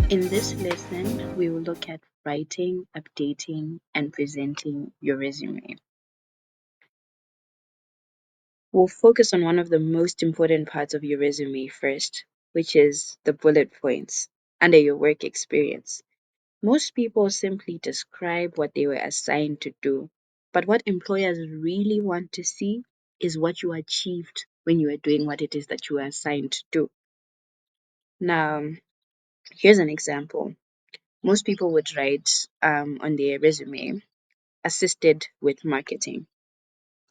In this lesson, we will look at writing, updating, and presenting your resume. We'll focus on one of the most important parts of your resume first, which is the bullet points under your work experience. Most people simply describe what they were assigned to do, but what employers really want to see is what you achieved when you were doing what it is that you were assigned to do. Now, here's an example. Most people would write on their resume, assisted with marketing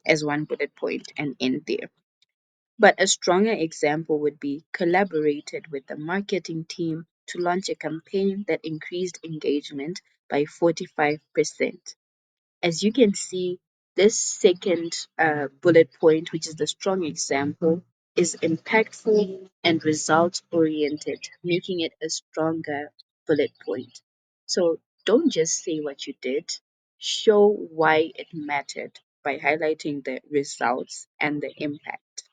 as one bullet point and end there. But a stronger example would be collaborated with the marketing team to launch a campaign that increased engagement by 45%. As you can see, this second bullet point, which is the strong example, is impactful and results oriented, making it a stronger bullet point. So don't just say what you did, show why it mattered by highlighting the results and the impact.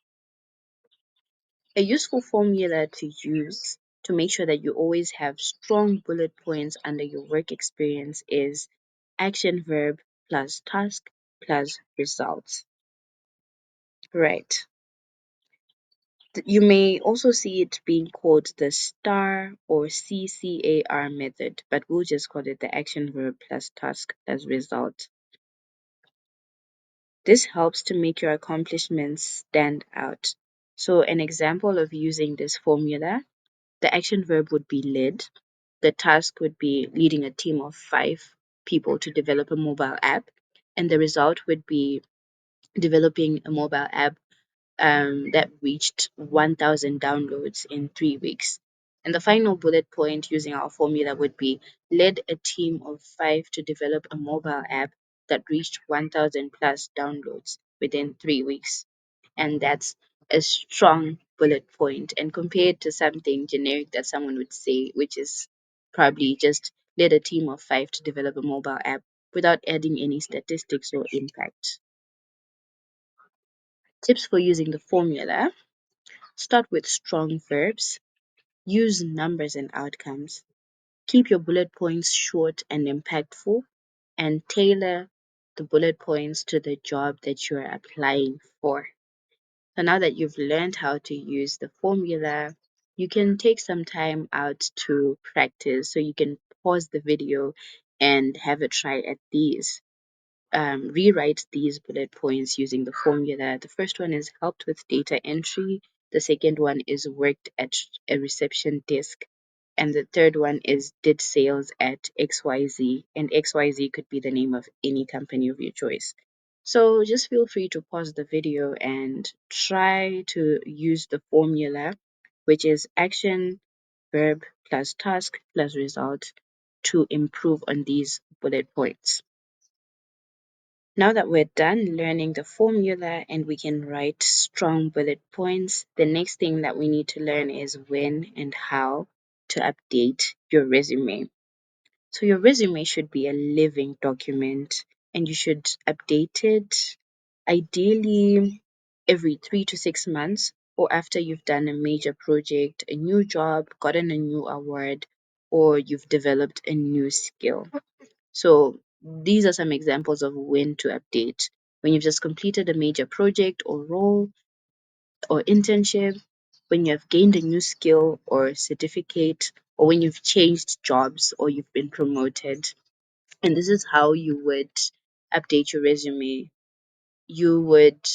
A useful formula to use to make sure that you always have strong bullet points under your work experience is action verb plus task plus results. Right. You may also see it being called the STAR or CCAR method, but we'll just call it the action verb plus task plus result. This helps to make your accomplishments stand out. So, an example of using this formula, the action verb would be led, the task would be leading a team of 5 people to develop a mobile app, and the result would be developing a mobile app that reached 1,000 downloads in 3 weeks. And the final bullet point using our formula would be led a team of 5 to develop a mobile app that reached 1,000 plus downloads within 3 weeks. And that's a strong bullet point. And compared to something generic that someone would say, which is probably just led a team of 5 to develop a mobile app without adding any statistics or impact. Tips for using the formula: start with strong verbs, use numbers and outcomes, keep your bullet points short and impactful, and tailor the bullet points to the job that you're applying for. So now that you've learned how to use the formula, you can take some time out to practice. So you can pause the video and have a try at these. Rewrite these bullet points using the formula. The first one is helped with data entry. The second one is worked at a reception desk. And the third one is did sales at XYZ. And XYZ could be the name of any company of your choice. So just feel free to pause the video and try to use the formula, which is action, verb plus task plus result, to improve on these bullet points. Now that we're done learning the formula and we can write strong bullet points, the next thing that we need to learn is when and how to update your resume. So your resume should be a living document and you should update it ideally every 3 to 6 months or after you've done a major project, a new job, gotten a new award, or you've developed a new skill. So these are some examples of when to update. When you've just completed a major project or role or internship, when you have gained a new skill or certificate, or when you've changed jobs or you've been promoted. And this is how you would update your resume. You would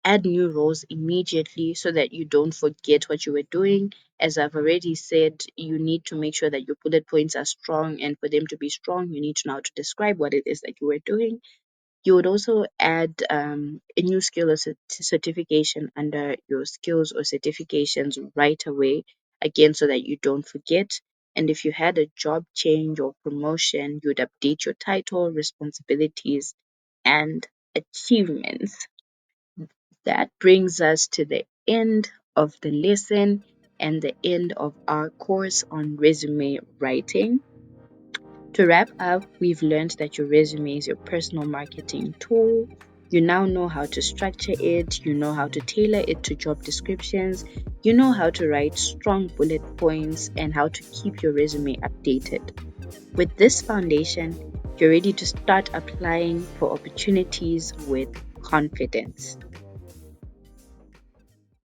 add new roles immediately so that you don't forget what you were doing. As I've already said, you need to make sure that your bullet points are strong, and for them to be strong, you need to know how to describe what it is that you were doing. You would also add a new skill or certification under your skills or certifications right away, again, so that you don't forget. And if you had a job change or promotion, you would update your title, responsibilities, and achievements. That brings us to the end of the lesson and the end of our course on resume writing. To wrap up, we've learned that your resume is your personal marketing tool. You now know how to structure it, you know how to tailor it to job descriptions, you know how to write strong bullet points, and how to keep your resume updated. With this foundation, you're ready to start applying for opportunities with confidence.